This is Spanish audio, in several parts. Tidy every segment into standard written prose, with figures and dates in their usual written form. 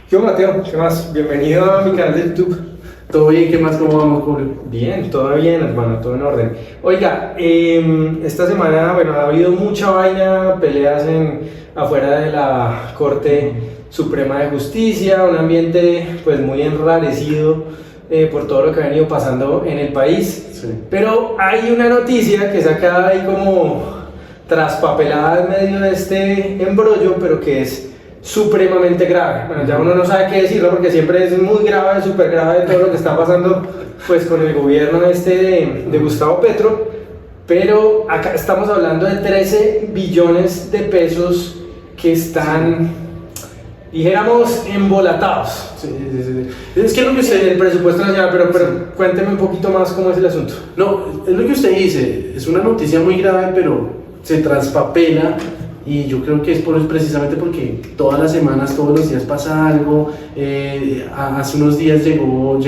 ¿Qué onda, Mateo? ¿Qué más? Bienvenido a mi canal de YouTube. ¿Todo bien? ¿Qué más? ¿Cómo vamos, Julio? Bien, todo bien, hermano, todo en orden. Oiga, esta semana, bueno, ha habido mucha vaina, peleas afuera de la Corte Suprema de Justicia, un ambiente pues muy enrarecido por todo lo que ha venido pasando en el país. Sí. Pero hay una noticia que saca ahí como traspapelada en medio de este embrollo, pero que es supremamente grave. Bueno, ya uno no sabe qué decirlo porque siempre es muy grave, súper grave todo lo que está pasando pues con el gobierno de Gustavo Petro, pero acá estamos hablando de 13 billones de pesos que están, dijéramos, embolatados. Sí. Es que lo que usted... En el presupuesto nacional, pero cuénteme un poquito más cómo es el asunto. No, es lo que usted dice, es una noticia muy grave, pero se traspapela. Y yo creo que es precisamente porque todas las semanas, todos los días pasa algo. Hace unos días llegó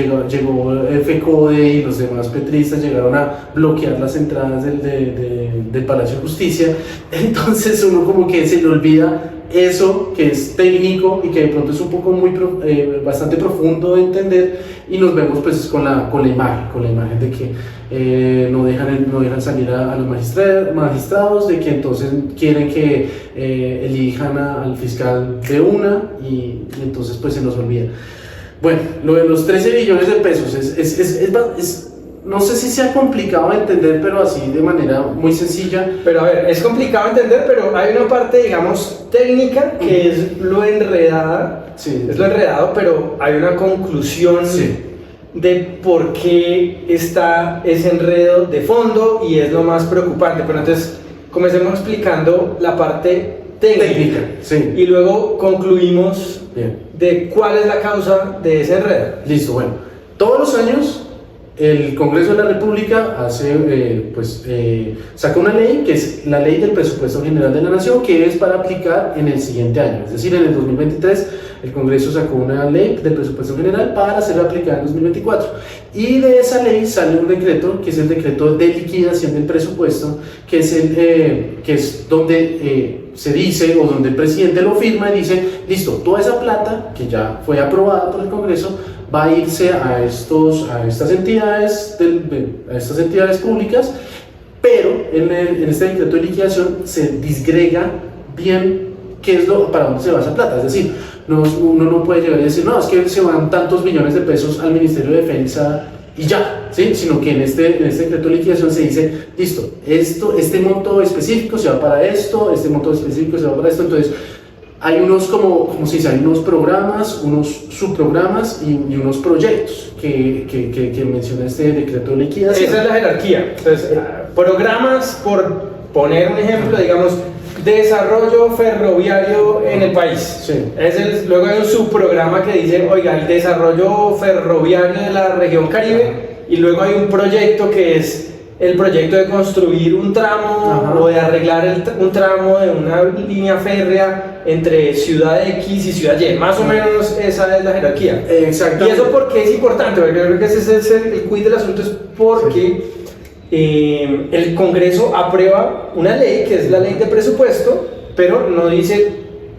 FECODE y los demás petristas llegaron a bloquear las entradas del Palacio de Justicia. Entonces uno como que se le olvida eso que es técnico y que de pronto es un poco bastante profundo de entender, y nos vemos pues con la imagen de que no dejan salir a los magistrados, de que entonces quieren que elijan al fiscal de una y entonces pues se nos olvida. Bueno, lo de los 13 billones de pesos es no sé si sea complicado de entender, pero así de manera muy sencilla. Pero a ver, es complicado entender, pero hay una parte, digamos, técnica que es lo enredada. Sí. Es lo enredado, pero hay una conclusión de por qué está ese enredo de fondo y es lo más preocupante. Pero entonces, comencemos explicando la parte técnica. Sí. Y luego concluimos Bien. de cuál es la causa de ese enredo. Listo, bueno. Todos los años el Congreso de la República saca una ley, que es la Ley del Presupuesto General de la Nación, que es para aplicar en el siguiente año. Es decir, en el 2023 el Congreso sacó una ley del Presupuesto General para ser aplicada en 2024. Y de esa ley sale un decreto, que es el decreto de liquidación del presupuesto, que es donde se dice, o donde el presidente lo firma y dice, listo, toda esa plata que ya fue aprobada por el Congreso va a irse a estas entidades públicas, pero en este decreto de liquidación se disgrega bien para dónde se va esa plata. Es decir, uno no puede llegar y decir, no, es que se van tantos millones de pesos al Ministerio de Defensa y ya, ¿sí? Sino que en este decreto de liquidación se dice, listo, este monto específico se va para esto, este monto específico se va para esto. Entonces hay unos, como se dice, hay unos programas, unos subprogramas y unos proyectos que menciona este decreto de liquidación. Esa es la jerarquía. Entonces, programas, por poner un ejemplo, digamos, desarrollo ferroviario en el país. Sí. Luego hay un subprograma que dice, oiga, el desarrollo ferroviario de la región Caribe, y luego hay un proyecto que es el proyecto de construir un tramo o de arreglar un tramo de una línea férrea entre ciudad X y ciudad Y. Más o menos esa es la jerarquía. Exacto. ¿Y eso por qué es importante? Porque yo creo que ese es el quid del asunto, es porque el Congreso aprueba una ley, que es la ley de presupuesto, pero no dice,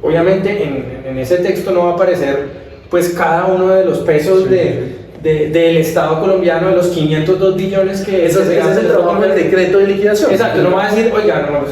obviamente en ese texto no va a aparecer pues cada uno de los pesos del Estado colombiano, de los 502 billones que ese es el trabajo del decreto de liquidación. Exacto, no va a decir, oiga, no,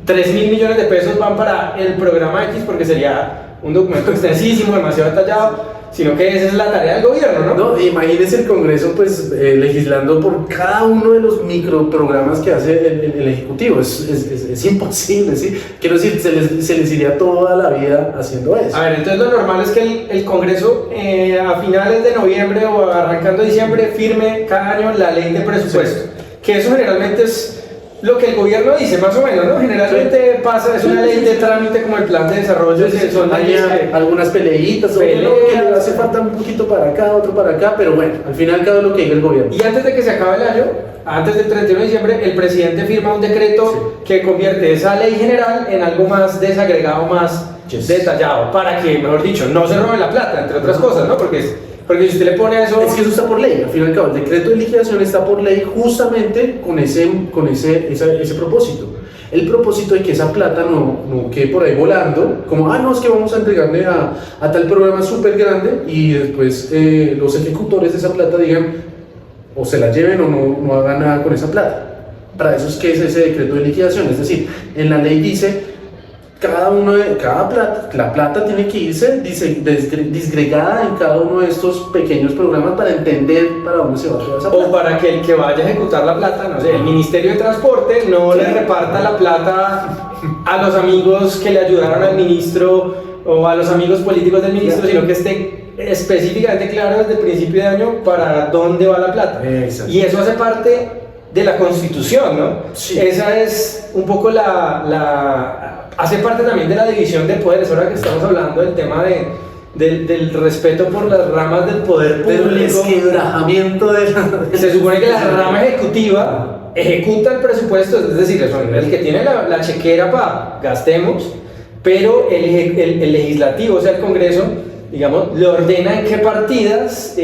3.000 millones de pesos van para el programa X, porque sería un documento extensísimo, demasiado detallado, sino que esa es la tarea del gobierno, ¿no? No, imagínese el Congreso pues legislando por cada uno de los microprogramas que hace el Ejecutivo. Es imposible, ¿sí? Quiero decir, se les iría toda la vida haciendo eso. A ver, entonces lo normal es que el Congreso a finales de noviembre o arrancando diciembre firme cada año la ley de presupuesto, que eso generalmente es lo que el gobierno dice, más o menos, ¿no? Generalmente pasa, es una ley de trámite como el plan de desarrollo, son hay algunas peleitas, que le hace falta un poquito para acá, otro para acá, pero bueno, al final cada lo que diga el gobierno. Y antes de que se acabe el año, antes del 31 de diciembre, el presidente firma un decreto que convierte esa ley general en algo más desagregado, más detallado, para que, mejor dicho, no se robe la plata, entre otras cosas, ¿no? Porque si usted le pone a eso... Es que eso está por ley, al fin y al cabo, el decreto de liquidación está por ley justamente con ese propósito. el propósito de que esa plata no quede por ahí volando, como, no, es que vamos a entregarle a tal programa súper grande y después los ejecutores de esa plata digan, o se la lleven o no hagan nada con esa plata. Para eso es que es ese decreto de liquidación, es decir, en la ley dice, cada plata, la plata tiene que irse disgregada en cada uno de estos pequeños programas para entender para dónde se va a esa plata. O para que el que vaya a ejecutar la plata, no sé, el Ministerio de Transporte no le reparta la plata a los amigos que le ayudaron al ministro o a los amigos políticos del ministro, sino que esté específicamente claro desde el principio de año para dónde va la plata. Exacto. Y eso hace parte de la Constitución, ¿no? Sí. Esa es un poco hace parte también de la división de poderes, ahora que estamos hablando del tema del respeto por las ramas del poder público. Del resquebrajamiento Se supone que la rama ejecutiva ejecuta el presupuesto, es decir, el que tiene la chequera para gastemos, pero el legislativo, o sea, el Congreso, digamos, le ordena en qué partidas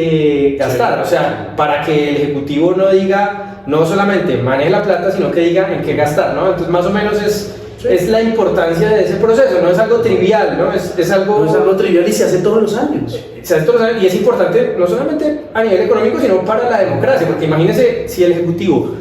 gastar, o sea, para que el ejecutivo no diga, no solamente maneje la plata, sino que diga en qué gastar, ¿no? Entonces, más o menos es la importancia de ese proceso, no es algo trivial, ¿no? Es algo... No es algo trivial y se hace todos los años. Se hace todos los años y es importante no solamente a nivel económico, sino para la democracia, porque imagínese si el Ejecutivo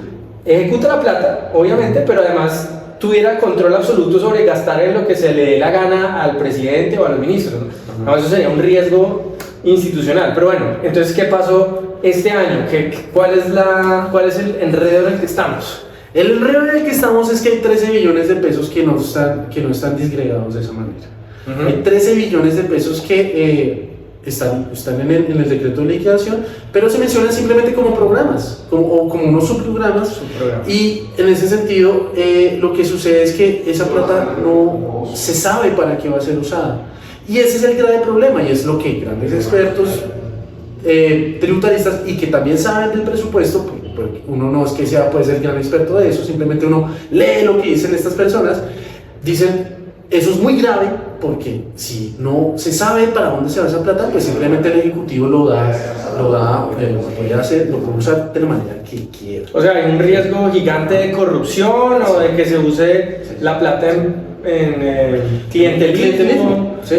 ejecuta la plata, obviamente, pero además tuviera control absoluto sobre gastar en lo que se le dé la gana al presidente o a los ministros, ¿no? Eso sería un riesgo institucional. Pero bueno, entonces, ¿qué pasó este año? ¿Cuál es el enredo en el que estamos? El enredo en el que estamos es que hay 13 billones de pesos que no están disgregados de esa manera. Hay 13 billones de pesos que están en el decreto de liquidación, pero se mencionan simplemente como programas, como unos subprogramas. Y en ese sentido, lo que sucede es que esa plata no se sabe para qué va a ser usada. Y ese es el grave problema, y es lo que grandes expertos tributaristas y que también saben del presupuesto, porque uno no es que puede ser gran experto de eso, simplemente uno lee lo que dicen estas personas, dicen, eso es muy grave, porque si no se sabe para dónde se va esa plata, pues simplemente el ejecutivo lo puede usar de la manera que quiera. O sea, hay un riesgo gigante de corrupción o de que se use la plata en clientelismo. Sí.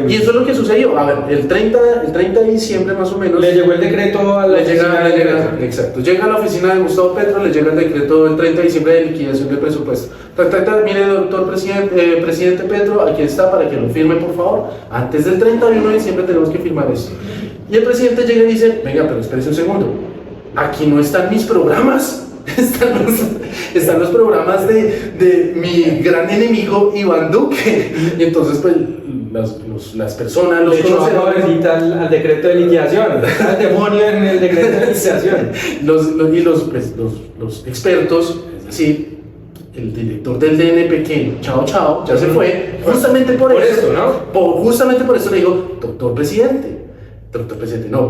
Y eso es lo que sucedió. A ver, el 30 de diciembre más o menos le llegó el decreto a la oficina exacto, llega a la oficina de Gustavo Petro, le llega el decreto del 30 de diciembre de liquidación del presupuesto. Mire, doctor presidente Petro, aquí está para que lo firme, por favor. Antes del 31 de diciembre tenemos que firmar esto. Y el presidente llega y dice, venga, pero espérese un segundo, aquí no están mis programas. Están los programas de mi gran enemigo Iván Duque. Y entonces, pues, las personas, los conocedores al decreto de liquidación, al demonio en el decreto de liquidación. Los expertos, es decir, el director del DNP, que chao, ya se fue, justamente por eso, ¿no? Justamente por eso le digo, doctor presidente, no.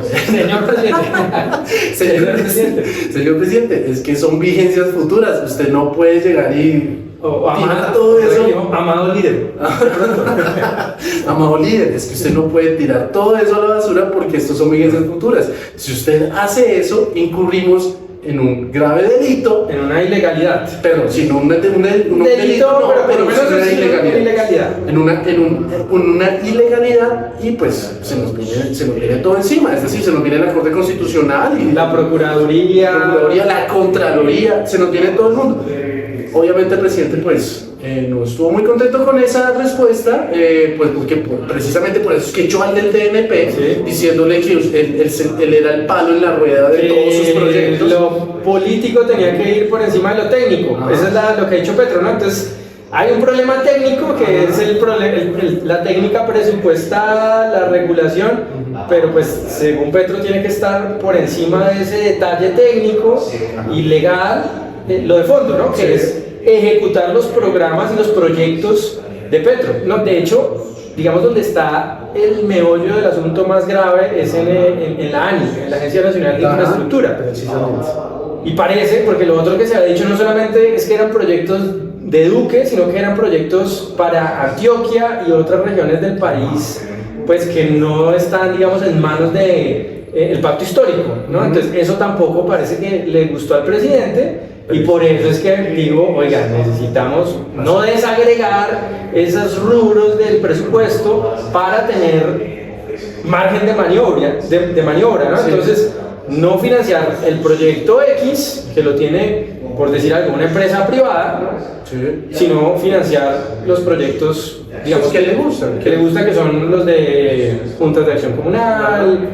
Señor presidente, es que son vigencias futuras. Usted no puede llegar y tirar todo eso. Amado líder. Amado líder, es que usted no puede tirar todo eso a la basura porque estos son vigencias futuras. Si usted hace eso, incurrimos en un grave delito, en una ilegalidad. Perdón, sino un delito, no, pero por lo menos es una ilegalidad. En una ilegalidad, y pues se nos viene todo encima, es decir, se nos viene la Corte Constitucional y la Procuraduría, la Contraloría, se nos viene todo el mundo. Obviamente el presidente pues no estuvo muy contento con esa respuesta, pues porque precisamente por eso es que echó al del DNP, diciéndole que él era el palo en la rueda de todos sus proyectos. Lo político tenía que ir por encima de lo técnico. Eso es lo que ha hecho Petro, ¿no? Entonces hay un problema técnico que es la técnica presupuestada, la regulación, pero pues según Petro tiene que estar por encima de ese detalle técnico y legal, lo de fondo, ¿no? Que es ejecutar los programas y los proyectos de Petro. No, de hecho, digamos, donde está el meollo del asunto más grave es en la ANI, en la Agencia Nacional de Infraestructura, precisamente. Y parece, porque lo otro que se ha dicho no solamente es que eran proyectos de Duque, sino que eran proyectos para Antioquia y otras regiones del país, pues que no están, digamos, en manos de el pacto histórico, ¿no? Entonces eso tampoco parece que le gustó al presidente y por eso es que digo, oiga, necesitamos no desagregar esos rubros del presupuesto para tener margen de maniobra, ¿no? Entonces no financiar el proyecto X, que lo tiene, por decir algo, una empresa privada, ¿no? Sino financiar los proyectos, digamos, que le gustan, que son los de juntas de acción comunal,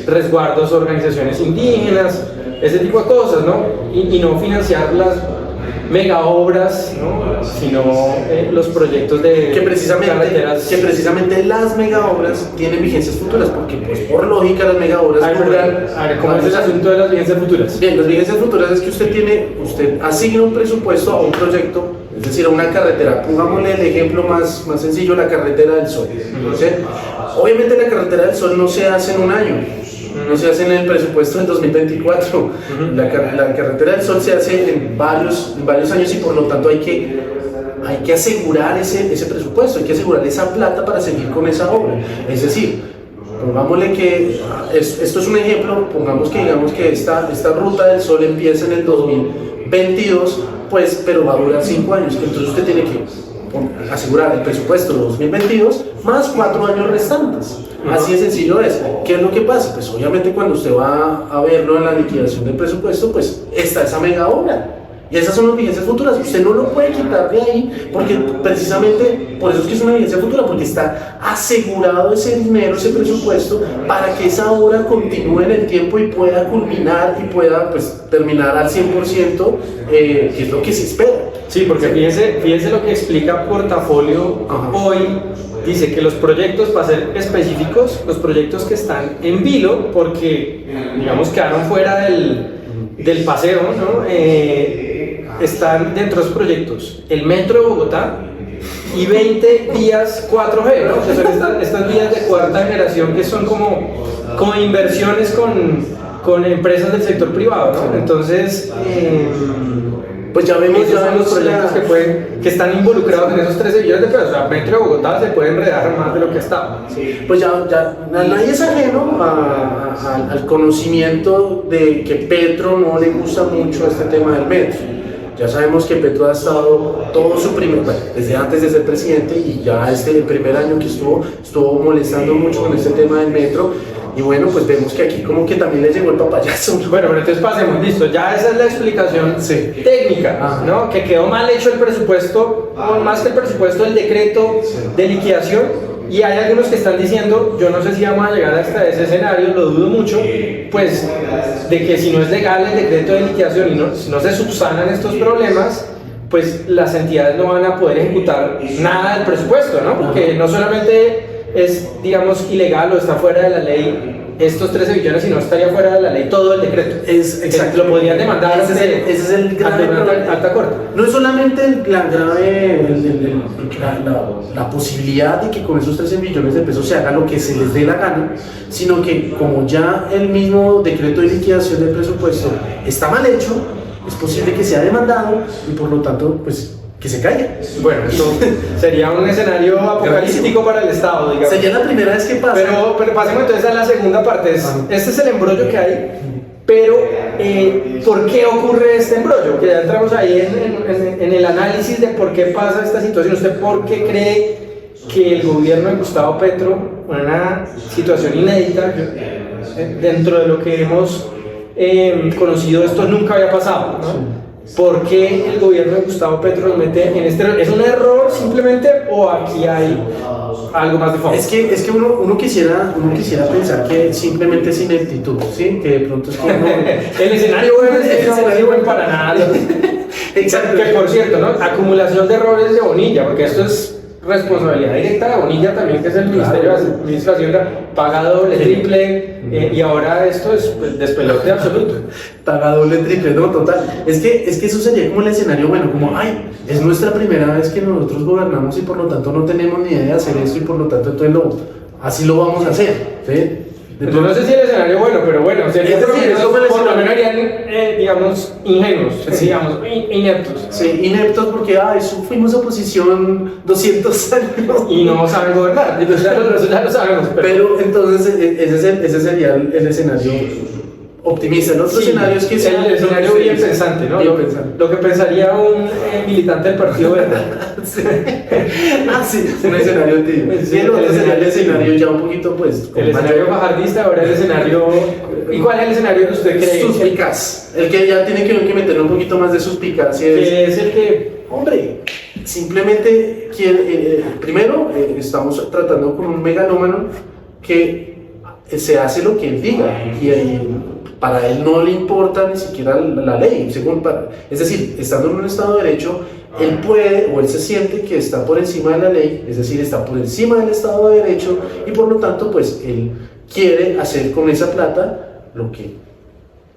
resguardos, organizaciones indígenas, ese tipo de cosas, ¿no? Y no financiar las mega obras, ¿no? Sino los proyectos de carreteras. Que precisamente las mega obras tienen vigencias futuras, porque pues por lógica las mega obras duran. A ver, ¿cómo es el asunto de las vigencias futuras? Bien, las vigencias futuras es que usted asigna un presupuesto a un proyecto, es decir, a una carretera. Pongámosle el ejemplo más sencillo, la carretera del Sol. ¿Sí? Obviamente la carretera del Sol no se hace en un año. No se hace en el presupuesto del 2024. La carretera del Sol se hace en varios años y por lo tanto hay que asegurar ese presupuesto, hay que asegurar esa plata para seguir con esa obra. Es decir, pongámosle que, esto es un ejemplo, pongamos que digamos que esta ruta del Sol empieza en el 2022, pues, pero va a durar 5 años, entonces usted tiene que asegurar el presupuesto de 2022 más 4 años restantes. Así de sencillo es. ¿Qué es lo que pasa? Pues obviamente cuando usted va a verlo en la liquidación del presupuesto, pues está esa mega obra. Y esas son las vigencias futuras. Usted no lo puede quitar de ahí, porque precisamente por eso es que es una vigencia futura, porque está asegurado ese dinero, ese presupuesto, para que esa obra continúe en el tiempo y pueda culminar y pueda pues terminar al 100%, que es lo que se espera. Sí, porque fíjense lo que explica Portafolio hoy. Dice que los proyectos, para ser específicos, los proyectos que están en vilo, porque digamos quedaron fuera del paseo, ¿no? Están dentro de los proyectos el Metro de Bogotá y 20 vías 4G, ¿no? Que son estas vías de cuarta generación que son como inversiones con empresas del sector privado, ¿no? Entonces, pues ya vemos los proyectos que están involucrados en esos 13 billones de pesos. O sea, Metro de Bogotá se puede enredar más de lo que está. Pues ya nadie es ajeno al conocimiento de que Petro no le gusta mucho este tema del metro. Ya sabemos que Petro ha estado todo su desde antes de ser presidente y ya el primer año que estuvo molestando mucho con este tema del metro. Y bueno, pues vemos que aquí como que también le llegó el papayazo. Bueno, pero entonces pasemos, listo, ya esa es la explicación técnica, ¿no? Que quedó mal hecho el presupuesto, o más que el presupuesto, el decreto de liquidación. Y hay algunos que están diciendo, yo no sé si vamos a llegar hasta ese escenario, lo dudo mucho, pues de que si no es legal el decreto de liquidación y si no se subsanan estos problemas, pues las entidades no van a poder ejecutar nada del presupuesto, ¿no? Porque no solamente es, digamos, ilegal o está fuera de la ley estos 13 billones, sino estaría fuera de la ley todo el decreto. Exacto. Lo podrían demandar ese es el grave alta corte. No es solamente la posibilidad de que con esos 13 billones de pesos se haga lo que se les dé la gana, sino que como ya el mismo decreto de liquidación del presupuesto está mal hecho, es posible que sea demandado y por lo tanto, pues, que se caiga. Bueno, eso sería un escenario apocalíptico para el Estado, digamos. Sería la primera vez que pasa. Pero pasemos entonces a la segunda parte. Este es el embrollo que hay, pero ¿por qué ocurre este embrollo? Que ya entramos ahí en el análisis de por qué pasa esta situación. ¿Usted por qué cree que el gobierno de Gustavo Petro, una situación inédita, dentro de lo que hemos conocido, esto nunca había pasado, ¿no? ¿Por qué el gobierno de Gustavo Petro nos mete en este error? ¿Es un error simplemente o aquí hay algo más de fondo? Es que uno quisiera pensar que simplemente es ineptitud, ¿sí? Que de pronto es que el escenario bueno es no es bueno para nada. Exacto. Que por cierto, ¿no? Acumulación de errores de Bonilla, porque esto es responsabilidad directa de Bonilla también, que es el Ministerio de Hacienda, paga doble, triple, y ahora esto es despelote absoluto. Paga doble, triple, no, total. Es que eso sería como el escenario, bueno, como, ay, es nuestra primera vez que nosotros gobernamos y por lo tanto no tenemos ni idea de hacer esto y por lo tanto entonces así lo vamos a hacer, ¿sí? Yo no sé si el escenario bueno, pero bueno, sería Es decir, por es lo como el menos harían, digamos, ingenuos, Sí. digamos, ineptos. Sí, ineptos porque fuimos oposición 200 años. Y no saben gobernar, entonces ya lo sabemos. Pero entonces ese sería el escenario optimista. El otro Sí, escenario es que sea el escenario bien pensante, ¿no? Bien pensante. Lo que pensaría un militante del Partido Verde. Sí. Ah, sí, un escenario tibio. Sí, Sí, el otro el sería el escenario escenario ya un poquito, pues, con El escenario mayor fajardista, ahora el escenario. ¿Y cuál es el escenario que usted cree? suspicaz. El que ya tiene que meterle un poquito más de suspicacia. Que es el que. Hombre, simplemente primero estamos tratando con un megalómano que se hace lo que él diga y para él no le importa ni siquiera la ley, es decir, estando en un Estado de Derecho, él puede o él se siente que está por encima de la ley, es decir, está por encima del Estado de Derecho y por lo tanto pues él quiere hacer con esa plata lo que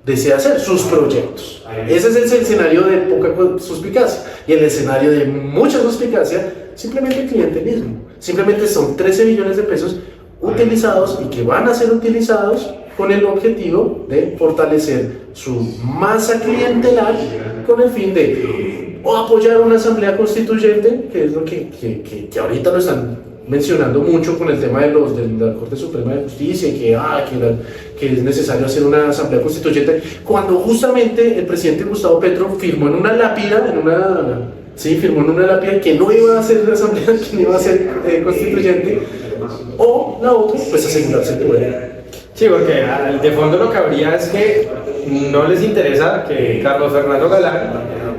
desea hacer, sus proyectos. Ese es el escenario de poca suspicacia. Y el escenario de mucha suspicacia, simplemente el clientelismo. Simplemente son 13 billones de pesos utilizados y que van a ser utilizados con el objetivo de fortalecer su masa clientelar con el fin de o apoyar una asamblea constituyente, que es lo que ahorita lo están mencionando mucho con el tema de la Corte Suprema de Justicia, que es necesario hacer una asamblea constituyente, cuando justamente el presidente Gustavo Petro firmó en una lápida, firmó en una lápida que no iba a ser una asamblea, que no iba a ser constituyente, o la otra, pues asegurarse el poder. Sí, porque de fondo lo que habría es que no les interesa que Carlos Fernando Galán,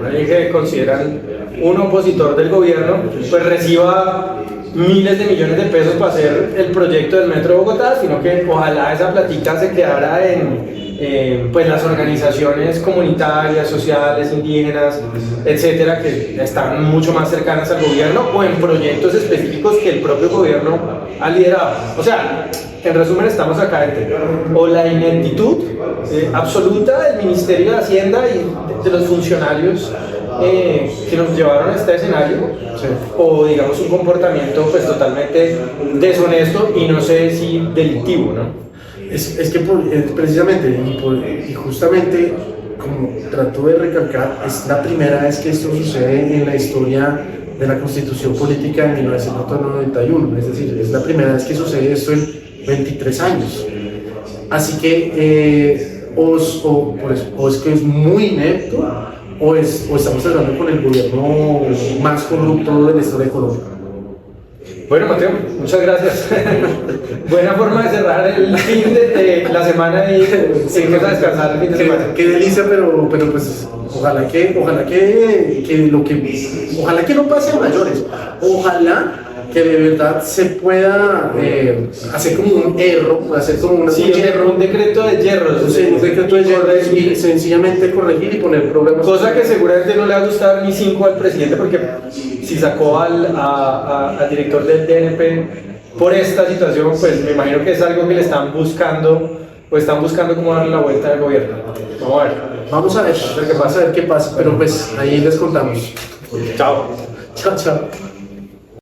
alguien que consideran un opositor del gobierno, pues reciba miles de millones de pesos para hacer el proyecto del Metro de Bogotá, sino que ojalá esa platica se quedara en pues las organizaciones comunitarias, sociales, indígenas, etcétera, que están mucho más cercanas al gobierno, o en proyectos específicos que el propio gobierno ha liderado. O sea, en resumen, estamos acá entre o la ineptitud absoluta del Ministerio de Hacienda y de los funcionarios que nos llevaron a este escenario, Sí. o digamos un comportamiento pues totalmente deshonesto y no sé si delictivo, ¿no? Es que precisamente y justamente, como trato de recalcar, es la primera vez que esto sucede en la historia de la Constitución Política de 1991, es decir, es la primera vez que sucede esto en 23 años. Así que o es que es muy inepto, o estamos hablando con el gobierno más corrupto de la historia de Colombia. Bueno, Mateo, muchas gracias. Buena forma de cerrar el fin de la semana y seguimos a descansar el fin de semana. Qué delicia, pero pues ojalá que no pase a mayores. Ojalá que de verdad se pueda hacer como un error, hacer como un decreto de hierros. un decreto de hierros y sencillamente corregir y poner programas. Cosa que seguramente no le va a gustar ni 5 al presidente, porque si sacó al director del DNP por esta situación, pues me imagino que es algo que le están buscando, o están buscando cómo darle la vuelta al gobierno. Vamos a ver. Vamos a ver qué pasa, pero pues ahí les contamos. Chao. Chao, chao.